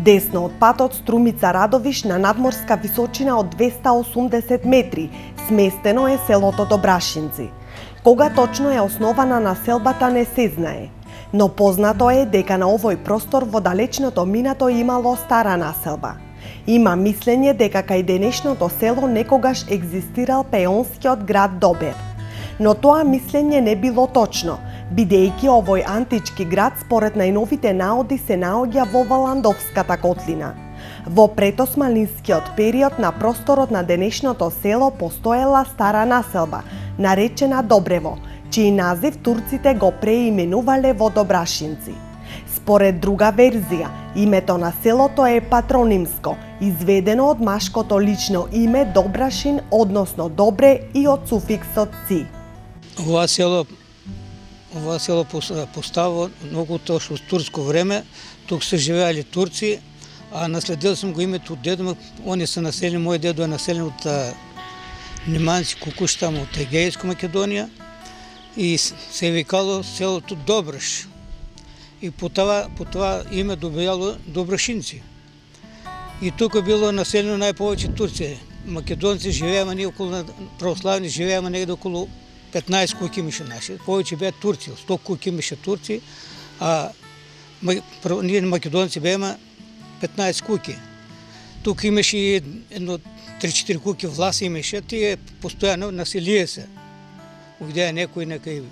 Десно од патот Струмица Радовиш на надморска височина од 280 метри, сместено е селото Добрашинци. Кога точно е основана населбата не се знае, но познато е дека на овој простор во далечното минато имало стара населба. Има мислење дека кај денешното село некогаш екзистирал пеонскиот град Добер. Но тоа мислење не било точно, бидејќи овој антички град според најновите наоди се наоѓа во Валандовската котлина. Во предосманлинскиот период на просторот на денешното село постоела стара населба, наречена Добрево, чиј назив турците го преименувале во Добрашинци. Според друга верзија, името на селото е патронимско, изведено од машкото лично име Добрашин, односно Добре, и од суфиксот ци. Ова село поставило многу точно турско време. Тук се живеали турци, а наследил сум го името од дедо. Они се населени, мој дедо е населен од неманци Кукуш, таму од Егејска Македонија, и се викало селото Добраш. И по това име добијало Добрашинци. И тука било населено најповеќе турци. Македонци живееме, ние околу православни живееме негде околу 15 куќи имаше наши. Повеќе беа турци, 100 куќи имаше турци, а ние македонци бееме 15 куќи. Тук имаше едно 3-4 куќи власи имаше, тие постојано населие се. Где е некој некој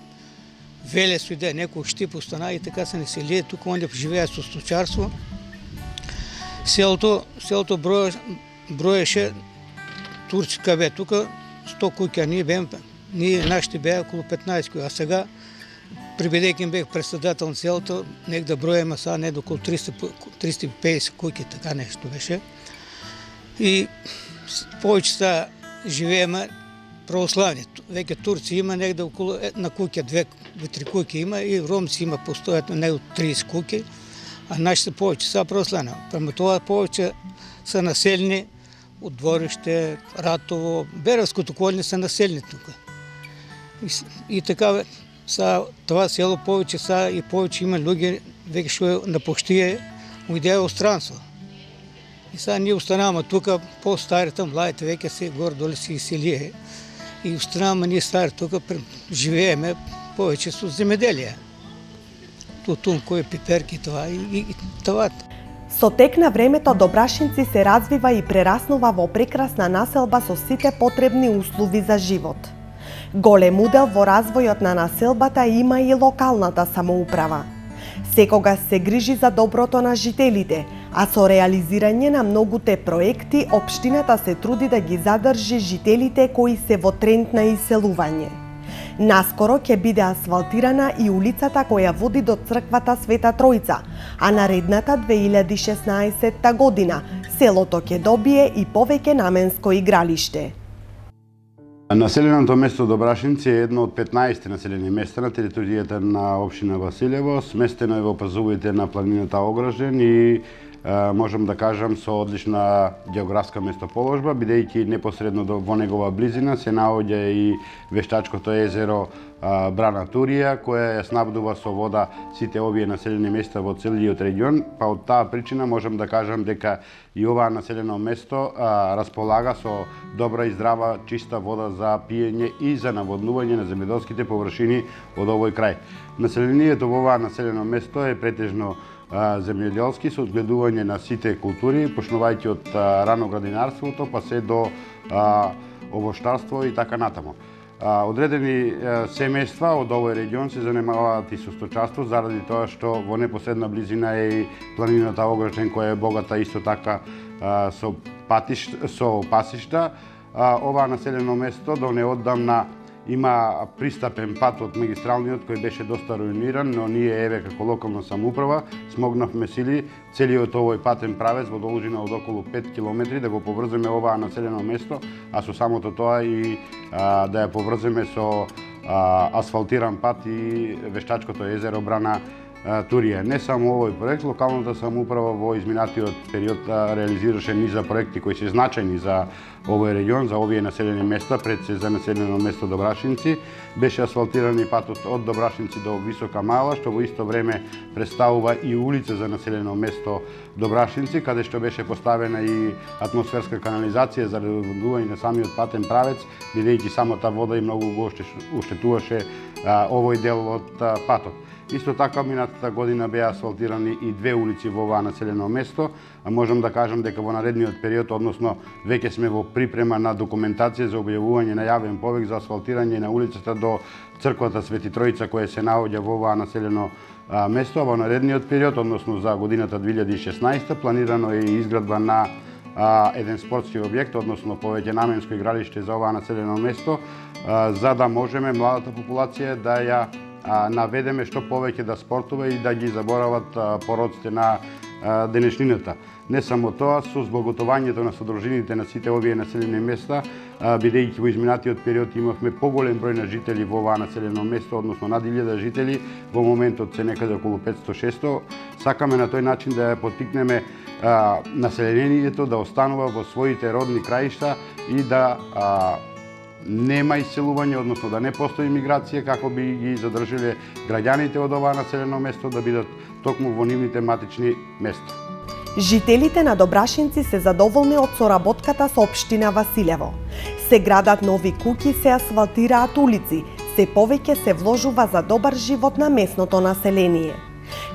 велес, где е некој штип остана и така се населие. Тук онде живеат со сточарство. Селото броеше турци бе тука 100 куќи, а ние нашите беа околу 15 куќи, а сега прибедејќи бех председател на селото, нек да броеме сега не околу 350 куќи, така нешто беше. И повеќе сега живееме православни. Веќе турци има негде околу една куќа, 2-3 куќи има, и ромци има постојат не од 30 куќи, а нашите повеќе са православни. Према тоа повеќе са населени од Двориште, Ратово, Беровското колине са населени тука. И така са това село повеќе са и повеќе има луѓе веќе што напуштие уидеа во странство. И сега ние останаваме тука, по-старите, младите веќе се горе-долу се иселие. И останаваме ние стари тука, живееме повеќе со земеделие. Тутун, кој пиперки това и това. Со тек на времето Добрашинци се развива и прераснува во прекрасна населба со сите потребни услови за живот. Голем удел во развојот на населбата има и локалната самоуправа. Секогаш се грижи за доброто на жителите, а со реализирање на многуте проекти, општината се труди да ги задржи жителите кои се во тренд на иселување. Наскоро ќе биде асфалтирана и улицата која води до црквата Света Тројца, а наредната 2016 година селото ќе добие и повеќе наменско игралиште. Населеното место Добрашинци е едно од 15 населени места на територијата на општина Василево, сместено е во пазувите на планината Огражен и можам да кажам со одлична географска местоположба, бидејќи непосредно во негова близина се наоѓа и вештачкото езеро Брана Турија, која ја снабдува со вода сите овие населени места во целиот регион, па од таа причина можам да кажам дека и ова населено место располага со добра и здрава чиста вода за пиење и за наводнување на земјоделските површини од овој крај. Населението во ова населено место е претежно земјоделски, со одгледување на сите култури, почнувајќи од рано градинарството, па се до овоштарство и така натаму. Одредени семејства од овој регион се занимаваат и со сточарство, заради тоа што во непосредна близина е и планината Огражен, која е богата исто така со пасишта. Ова населено место до неодамна има пристапен пат од магистралниот кој беше доста руиниран, но ние еве како локална самоуправа смогнавме сили целиот овој патен правец во должина од околу 5 километри да го поврземе оваа населено место, а со самото тоа и да ја поврземе со асфалтиран пат и вештачкото езеро Брана Турија. Не само овој проект, локалната самоуправа во изминатиот период реализираше низа проекти кои се значајни за овој регион, за овие населени места, пред се за населено место Добрашинци. Беше асфалтиран и патот од Добрашинци до Висока Мала, што во исто време представува и улица за населено место Добрашинци, каде што беше поставена и атмосферска канализација за редување на самиот патен правец, бидејќи самата вода и многу го оштетуваше овој дел од патот. Исто така, минатата година беа асфалтирани и 2 улици во оваа населено место. Можам да кажам дека во наредниот период, односно веќе сме во припрема на документација за објавување на јавен повик за асфалтирање на улицата до црквата Свети Тројца која се наоѓа во оваа населено место. Во наредниот период, односно за годината 2016, планирано е и изградба на еден спортски објект, односно повеќе наменско игралиште за оваа населено место, за да можеме младата популација да ја наведеме што повеќе да спортува и да ги заборават пороците на денешнината. Не само тоа, со збоготувањето на содржините на сите овие населени места, бидејќи во изминатиот период имавме поголем број на жители во оваа населено место, односно над 1000 жители, во моментот се некаде околу 500-600, сакаме на тој начин да ја поттикнеме населението да останува во своите родни краишта и да нема иселување, односно да не постои миграција, како би ги задржиле граѓаните од оваа населено место да бидат токму во нивните матични места. Жителите на Добрашинци се задоволни од соработката со општина Василево. Се градат нови куќи, се асфалтираат улици, се повеќе се вложува за добар живот на местното население.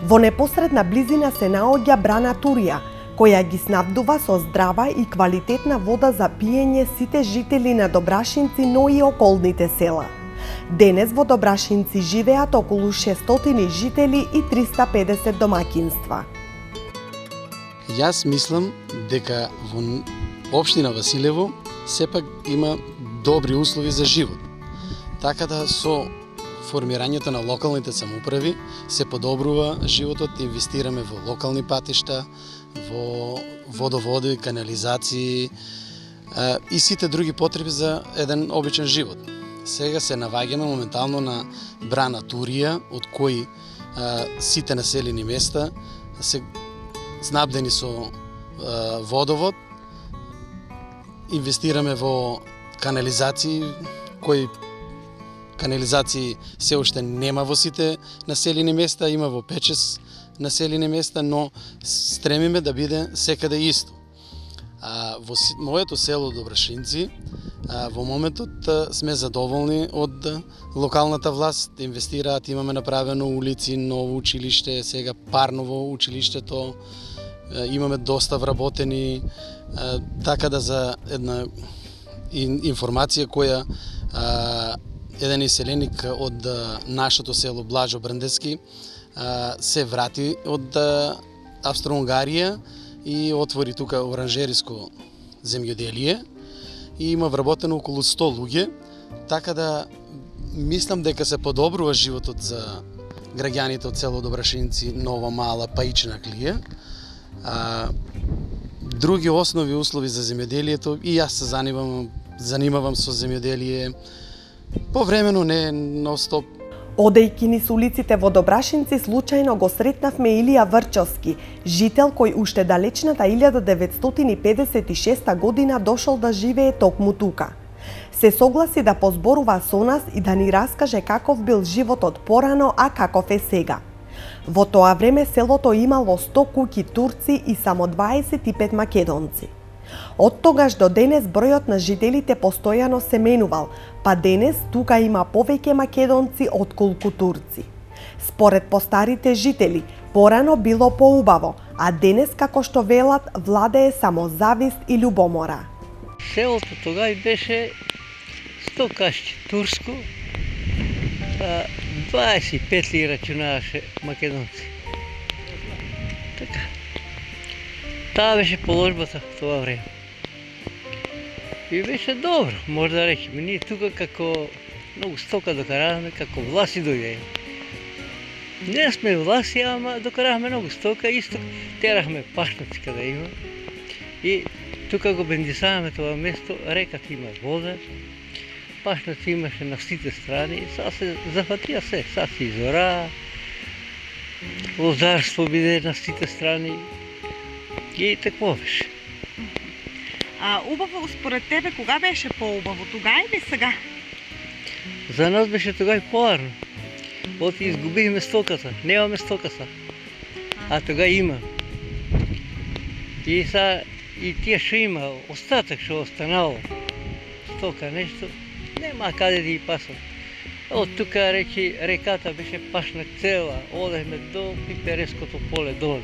Во непосредна близина се наоѓа брана Турија, која ги снабдува со здрава и квалитетна вода за пиење сите жители на Добрашинци, но и околните села. Денес во Добрашинци живеат околу 600 жители и 350 домаќинства. Јас мислам дека во општина Василево сепак има добри услови за живот. Така да со формирањето на локалните самоуправи се подобрува животот, инвестираме во локални патишта, во водоводи, канализации и сите други потреби за еден обичен живот. Сега се наваѓаме моментално на брана Турија, од кои сите населени места се снабдени со водовод. Инвестираме во канализации, кои канализации се уште нема во сите населени места, има во 5-6 населени места, но стремиме да биде секаде исто. Во моето село Добрашинци во моментот сме задоволни од локалната власт, инвестираат, имаме направено улици, ново училиште, сега парно во училиштето, имаме доста вработени, така да за една информација која еден иселеник од нашето село Блажо Брндески се врати од Австро-Унгарија и отвори тука оранжериско земјоделие и има вработено околу 100 луѓе, така да мислам дека се подобрува животот за граѓаните од село Добрашинци, Нова Мала, Паична Клија. Други основи услови за земјоделието и јас се занимавам со земјоделие повремено, не нон-стоп. Одејќи низ улиците во Добрашинци, случајно го сретнавме Илија Врчовски, жител кој уште далечната 1956 година дошол да живее токму тука. Се согласи да позборува со нас и да ни раскаже каков бил животот порано, а каков е сега. Во тоа време селото имало 100 куќи турци и само 25 македонци. Од тогаш до денес бројот на жителите постојано се менувал, па денес тука има повеќе македонци отколку турци. Според постарите жители, порано било поубаво, а денес, како што велат, владее само завист и љубомора. Селото тогај беше 100 кашчи турско, 25 ли рачунаваше македонци. Така. Таа беше положбата в тоа време. И беше добро, може да речеме. Ние тука како многу стока докараваме, како власи дојде. Не сме власи, ама докараваме многу стока, исто терахме пашници каде има. И тука го бендисаваме тоа место, реката има вода, пашници имаше на сите страни, сега се зафатија се, сега се изора, лозарство биде на сите страни и такво беше. А убаво според тебе кога беше по-убаво, тога или сега? За нас беше тогава по-арно. Вот изгубихме стоката, немаме стоката. А тога има. И сега и тия ще има, остатък ще останало. Стока нещо, нема къде да ги пасвам. От тук речи, реката беше пашна цела, одехме до Пипереското поле долу.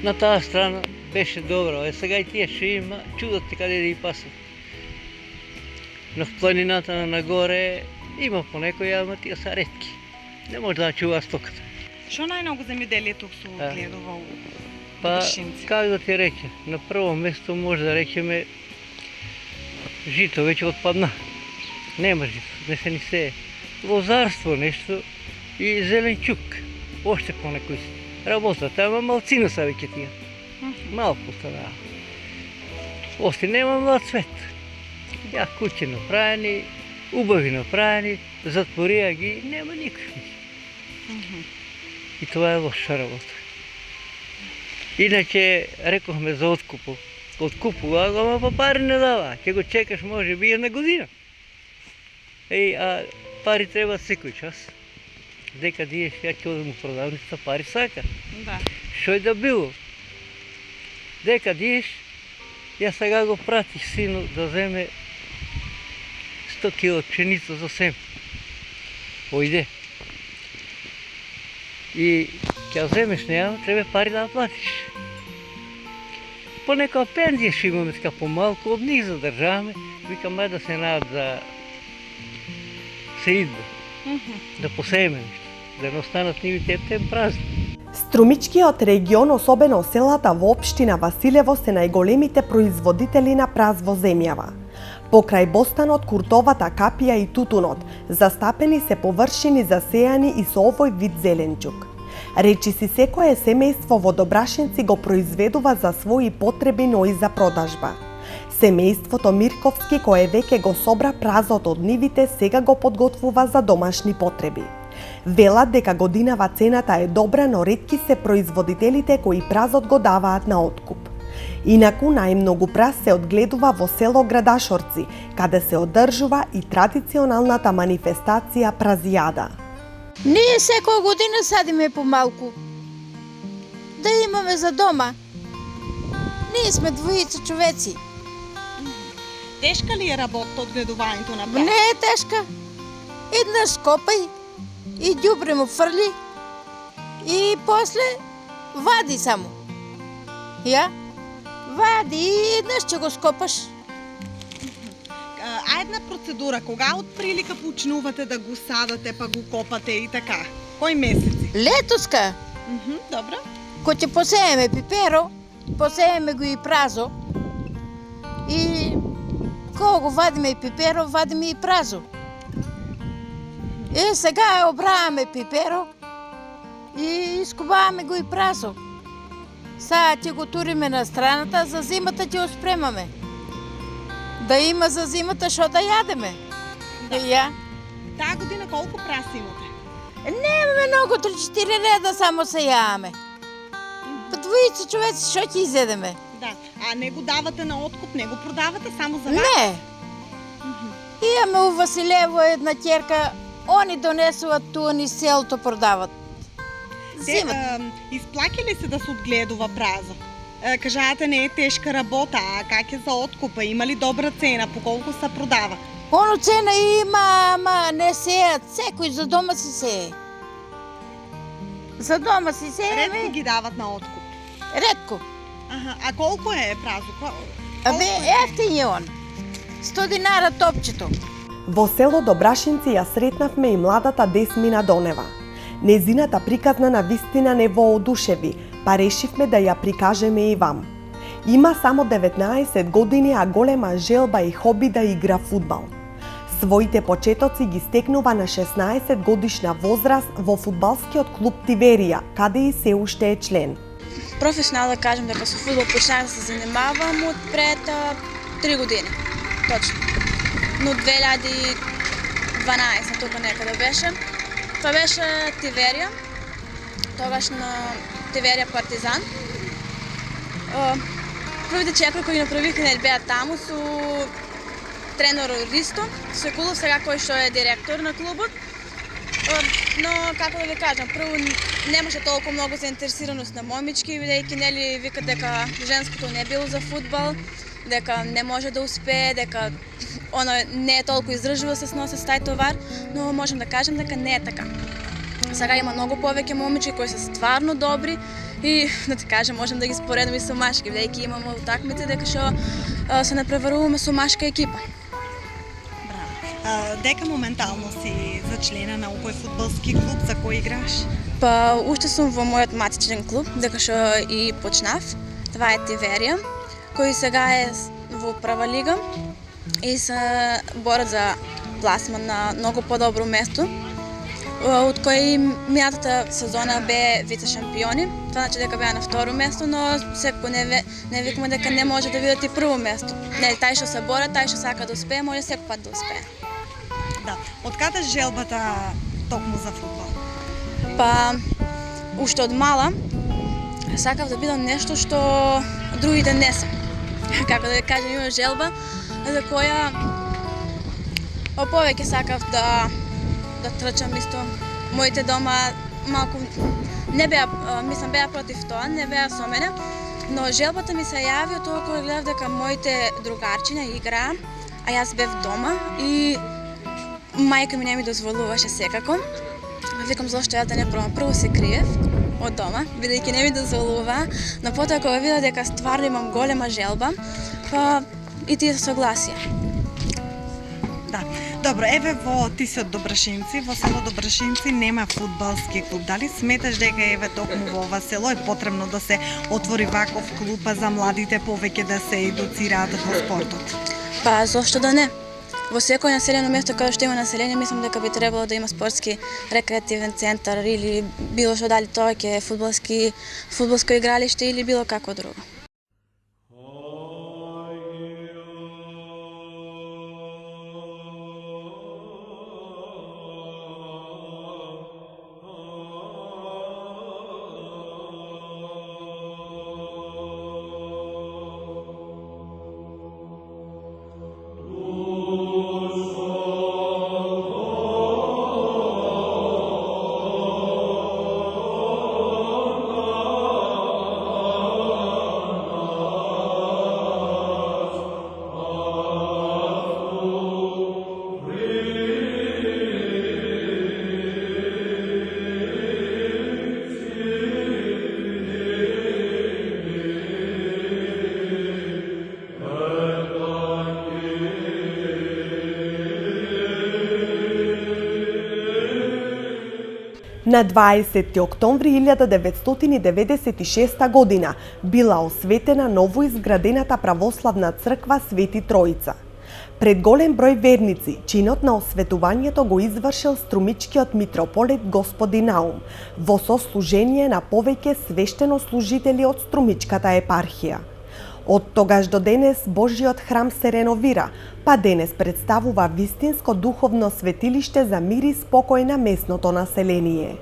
На тази страна беше добро, сега и тия ще има, чудате къде да ги пасват. Но в планината на нагоре има понекои, ама тия са редки. Не може да чува стоката. Що най-много земеделие тук се отгледува? Па, как да ти рече, на първо место може да речеме жито вече отпадна. Нема жито, не се ни сее. Лозарство нещо и зеленчук. Още понекои си. Работата, ама малцина са веќе тия. Малко става. Още нема млад цвет. Я куче направени, убави направени, затвория ги, нема никакви. И това е лоша работа. Иначе рекохме за откупо. Откупува, ама па пари не дава. Ќе го чекаш може би една година. А пари треба секој час. Дека диеш, ја ќе одам у продавница, пари сака. Да. Шо е да било? Дека диеш, ја сега го пратих сину да земе 100 кила пшеница за сем. Ојде. И ќе вземеш неја, треба пари да платиш. Понека пензија ще имаме така по-малко, од них задржаваме, викам да се најат за сеидба, да посееме нешто, да не останат нивите ептен празни. Струмичкиот регион, особено селата во општина Василево, се најголемите производители на праз во земјава. Покрај бостанот, куртовата, капија и тутунот, застапени се површини засејани и со овој вид зеленчук. Речиси секое семејство во Добрашинци го произведува за своји потреби, но и за продажба. Семејството Мирковски, кое веќе го собра празот од нивите, сега го подготвува за домашни потреби. Велат дека годинава цената е добра, но ретки се производителите кои празот го даваат на откуп. Инаку најмногу праз се одгледува во село Градашорци, каде се одржува и традиционалната манифестација Празијада. Ние секоја година садиме помалку. Да имаме за дома. Ние сме двоица човеци. Тешка ли е работа одгледувањето на праз? Не е тешка. Еднаш скопај и ѓубре му фрли и после вади само. Ја? Вади и еднаш ќе го скопаш. А една процедура, кога од прилика почнувате да го садате, па го копате и така? Кои месеци? Летоска. Добро. Ко ќе посееме пиперо, посееме го и празо. И кога го вадиме и пиперо, вадиме и празо. Сега обраваме пиперо и искубаваме го и празо. Сега ќе го туриме на страната, за зимата ќе го спремаме. Да има за зимата што да јадеме. Да. Ја. Таа година колку праз имате? Немаме многу, 3-4 реда само се јаваме. По двојца човеци што ќе изедеме? Да. А не го давате на откуп, не го продавате само за вас? Не. Имаме у Василево една ќерка, они донесуваат туа ни селото продават. Зимат. Изплаки ли се да се отгледува празо? Кажаате, не е тешка работа, а как е за откупа? Има ли добра цена? По колко се продава? Оно цена има, ама не сеят. Секој за дома си сее. За дома си сее. Редко ги дават на откуп? Редко. А колко е празо? Абе, ефтин е он. 100 динара топчето. Во село Добрашинци ја сретнавме и младата Десмина Донева. Незината приказна на вистина не воодушеви, па решивме да ја прикажеме и вам. Има само 19 години, а голема желба и хоби да игра фудбал. Своите почетоци ги стекнува на 16 годишна возраст во фудбалскиот клуб Тиверија, каде и се уште е член. Професионално да кажем дека со фудбал почнах да се занимавам од пред 3 години. Точно. Но 2012 тука некаде беше. Тоа беше Тиверија. тогаш на Теверија Партизан. Првите 4 кои направиха не беа таму со тренер Ристо Секулов, сега кој што е директор на клубот. Но, како да ви кажам, прво немаше толку многу заинтересираност на момички, бидејќи нели викат дека женското не било за фудбал, дека не може да успее, дека не е толку издржливо се сноси с тај товар, но можем да кажем дека не е така. Сега има многу повеќе момички кои се стварно добри и, да ти кажем, можем да ги споредаме и со машки, бидејќи имаме утакмици дека што се напреваруваме со машка екипа. Дека моментално си зачленена на овој фудбалски клуб за кој играш? Па, уште сум во мојот матичен клуб, дека што и почнав. Това е Теверија, кој сега е во прва лига и се борат за пласман на многу подобро место, од кој минатата сезона бе вице-шампиони. Това значи дека беа на второ место, но секако не викаме дека не може да бидат и прво место. Не, тај што се бора, тај што сака да успее, може секој пат да успее. Да. Од каде желбата токму за фудбал? Па, уште од мала сакав да бидам нешто што другите не се. Како да ви кажам, имам желба за која повеќе сакав да трчам исто. Моите дома малку не беа, мислам, беа против тоа, не беа со мене, но желбата ми се јави од тоа кога гледав дека моите другарчиња играа, а јас бев дома и мајка ми не ми дозволуваше секако. Викам, зошто јас да не пробам. Прво се криев од дома, бидејќи не ми дозволува, но потоа кога видов дека стварно имам голема желба, па и тие се согласија. Да. Добро, еве ти си од Добрашинци, во село Добрашинци нема фудбалски клуб. Дали сметаш дека еве токму во ова село е потребно да се отвори ваков клуб за младите повеќе да се едуцираат во спортот? Па зошто да не? Во секој населено место каде што има население, мислам дека би требало да има спортски рекреативен центар или било што, дали тоа ќе е фудбалско игралиште или било како друго. На 20 октомври 1996 година била осветена новоизградената православна црква Свети Троица. Пред голем број верници, чинот на осветувањето го извршил струмичкиот митрополит Господин Наум во сослужение на повеќе свештенослужители од струмичката епархија. Од тогаш до денес Божиот храм се реновира, па денес представува вистинско духовно светилиште за мир и спокој на местното население.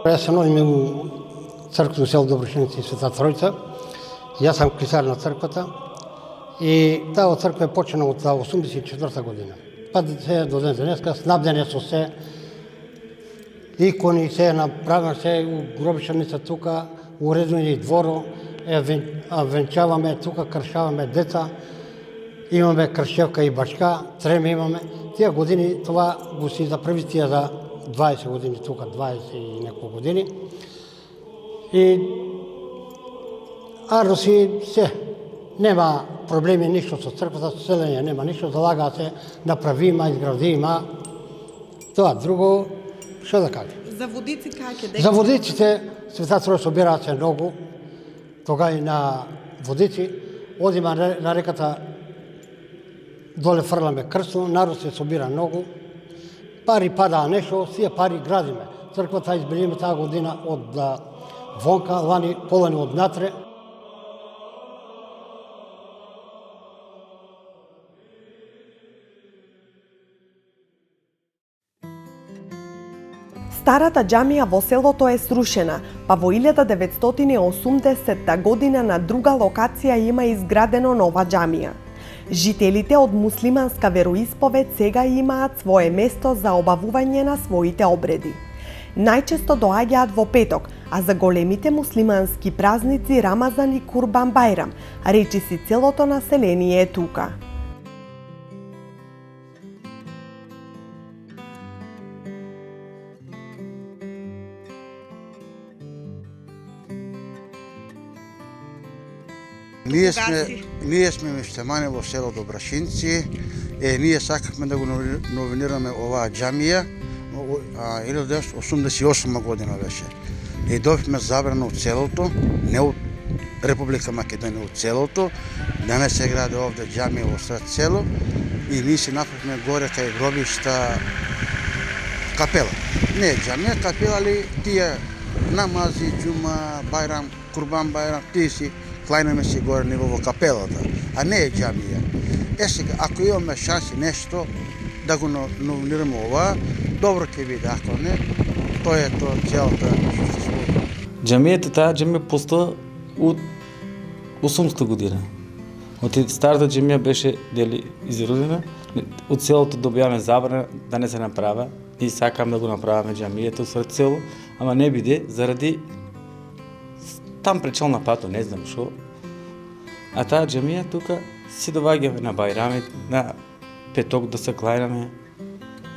Јас се ноdim у црквата село Добрашинци Света Тројца. Јас сам клисар на црквата и таа црква е почнала од 1984 година. Па се до ден денеска снабдена со се икони, се направено, се у гробишница тука, уредени дворо, венчаваме тука, кршаваме деца имаме Кршевка и Бачка, Трем имаме. Тия години, това го си за први тия за 20 години, тука 20 и неколко години. И Ардоси се, нема проблеми нищо с църквата, с селение, нема нищо, залага се, направи има, изгради има. Това друго, што да кажа. За водици как е? За водиците, Света Тројца собираат се многу, тога и на водици, одима на реката, доле фрламе крстно, народ се собира многу, пари падаа нешто, сие пари градиме. Црквата избелиме таа година од вонка, лани полани од натре. Старата џамија во селото е срушена, па во 1980 година на друга локација има изградено нова џамија. Жителите од муслиманска вероисповед сега имаат свое место за обавување на своите обреди. Најчесто доаѓаат во петок, а за големите муслимански празници Рамазан и Курбан Бајрам, речиси целото население е тука. Ние сме мештемани во село Добрашинци. Ние сакавме да го новинираме оваа џамија. 1988 година беше. И добивме забрана од селото, не од Република Македонија, од селото, да не се гради овде џамија во сред село. И ние си направивме горе кај гробишта капела. Не џамија, капела, али тие намази, џума, Бајрам, Курбан Бајрам, тие си клајнаме си горе ниво во капелата, а не е џамија. Сега, ако имаме шанси нешто да го новинираме ова, добро ќе биде, ако не, тоа е тоа целата што. Џамијата, таа џамија постоја од 800 година. Од старата џамија беше дели изродена, од селото добиваме забрана да не се направа. И сакам да го направиме џамијата сред село, ама не биде заради там пречел на пато, не знам шо. А таа џамија тука си доваѓаме на Бајрами, на петок да се клајнаме.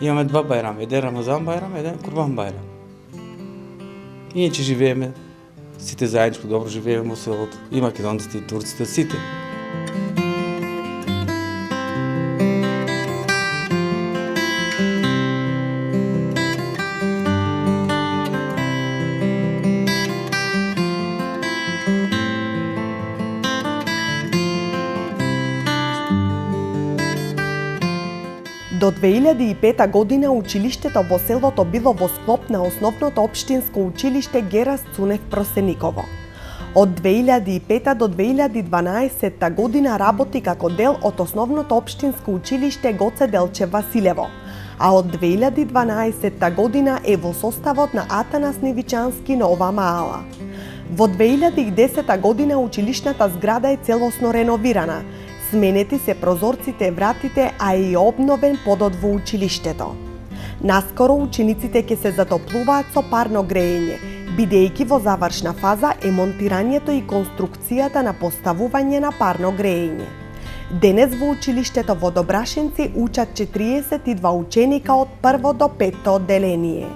Имаме два Бајрами, еден Рамазан Бајрам, еден Курбан Бајрам. Иначе живееме, сите заедничко добро живееме во селото. И македонците, и турците, сите. До 2005 година училиштето во селото било во склоп на основното општинско училиште Герас Цунев Просениково. Од 2005 до 2012 година работи како дел од основното општинско училиште Гоце Делчев Василево, а од 2012 година е во составот на Атанас Невичански Нова Маала. Во 2010 година училишната зграда е целосно реновирана. Сменети се прозорците, вратите, а и обновен подот во училиштето. Наскоро учениците ќе се затоплуваат со парно грејење, бидејќи во завршна фаза е монтирањето и конструкцијата на поставување на парно грејење. Денес во училиштето во Добрашинци учат 42 ученика од 1 до 5 одделение.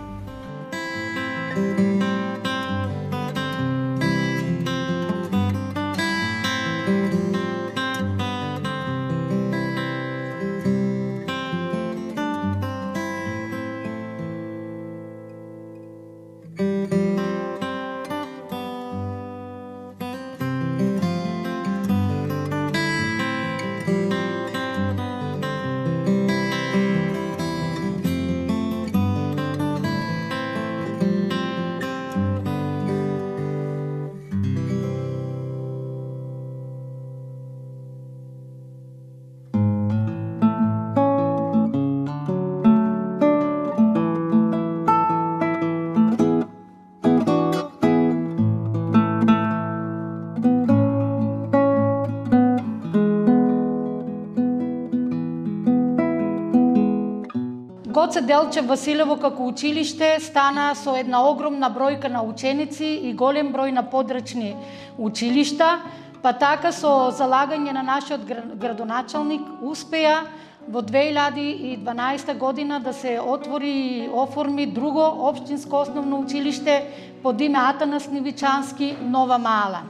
Гоце Делчев Василево како училиште стана со една огромна бројка на ученици и голем број на подрачни училишта. па така со залагање на нашиот градоначалник успеа во 2012 година да се отвори и оформи друго општинско основно училиште под име Атанас Нивичански Нова Мала.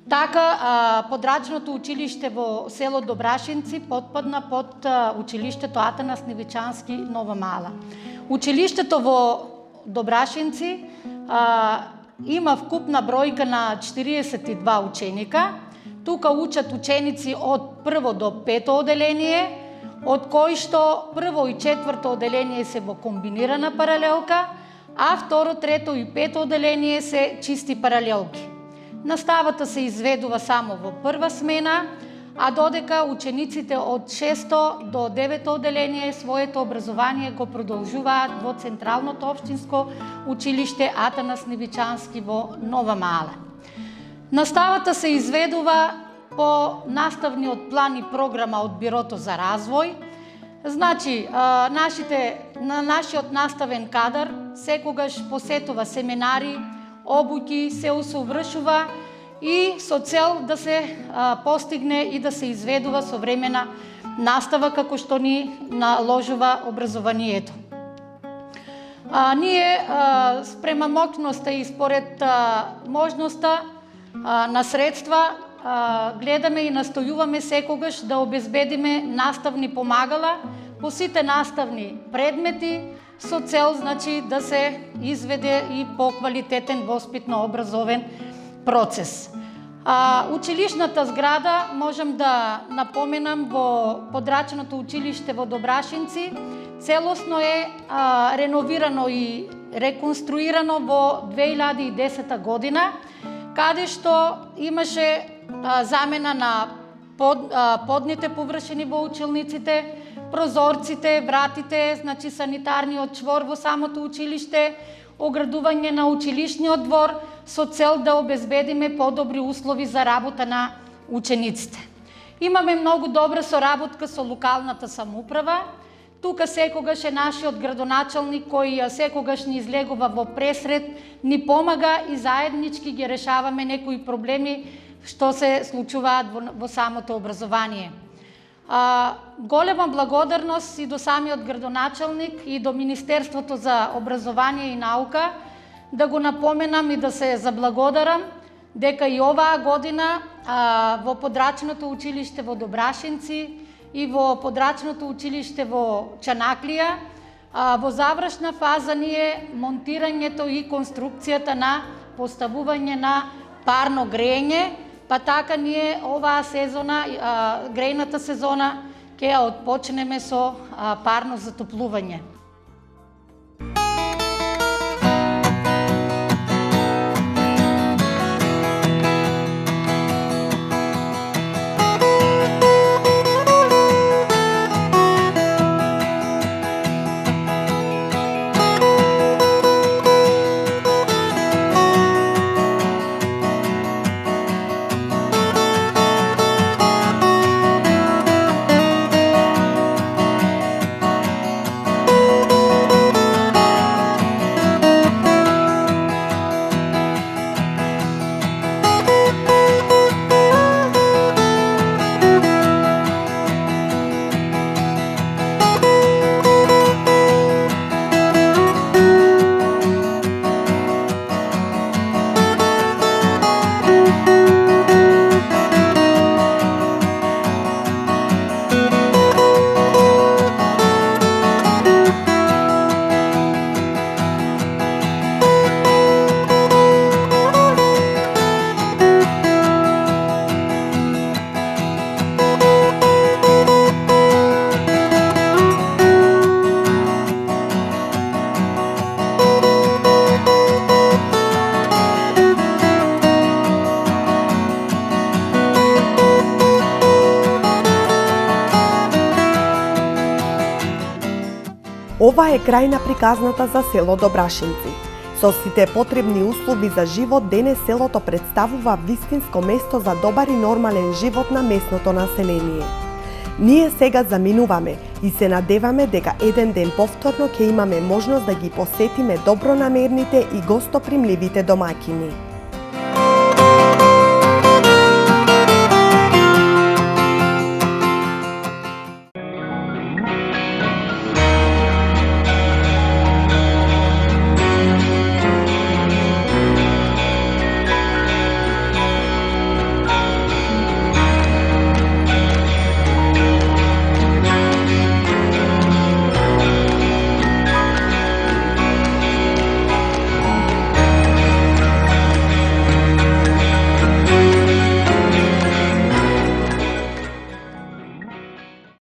Така, подрачното училиште во село Добрашинци потпадна под училиштето Атанас Нивичански Нова Мала. Училиштето во Добрашинци има вкупна бројка на 42 ученика. Тука учат ученици од прво до пето оделение, од кои што прво и четврто оделение се во комбинирана паралелка, а второ, трето и пето оделение се чисти паралелки. Наставата се изведува само во прва смена, а додека учениците од 6 до 9 оделение своето образование го продолжуваат во Централното општинско училиште Атанас Нивичански во Нова Мала. Наставата се изведува по наставниот план и програма од Бирото за развој. Значи, нашиот наставен кадар секогаш посетува семинари, обуки, се усовршува и со цел да се постигне и да се изведува современа настава како што ни наложува образованието. Ние спрема моќноста и според можноста на средства гледаме и настојуваме секогаш да обезбедиме наставни помагала по сите наставни предмети со цел, значи, да се изведе и поквалитетен воспитно-образовен процес. Училишната зграда, можам да напоменам, во подрачното училиште во Добрашинци целосно е реновирано и реконструирано во 2010 година, каде што имаше замена на подните површини во училниците, прозорците, вратите, значи санитарниот чвор во самото училиште, оградување на училишниот двор со цел да обезбедиме подобри услови за работа на учениците. Имаме многу добра соработка со локалната самоуправа. Тука секогаш е нашиот градоначалник кој секогаш ни излегува во пресред, ни помага и заеднички ги решаваме некои проблеми што се случуваат во самото образование. Голема благодарност и до самиот градоначалник и до Министерството за образование и наука, да го напоменам и да се заблагодарам дека и оваа година во подрачното училиште во Добрашинци и во подрачното училиште во Чанаклија во завршна фаза ни е монтирањето и конструкцијата на поставување на парно грење, па така ние оваа сезона, грејната сезона, ќе ја отпочнеме со парно затоплување. Ова е крај на приказната за село Добрашинци. Со сите потребни услови за живот, денес селото представува вистинско место за добар и нормален живот на местното население. Ние сега заминуваме и се надеваме дека еден ден повторно ќе имаме можност да ги посетиме добронамерните и гостопримливите домаќини.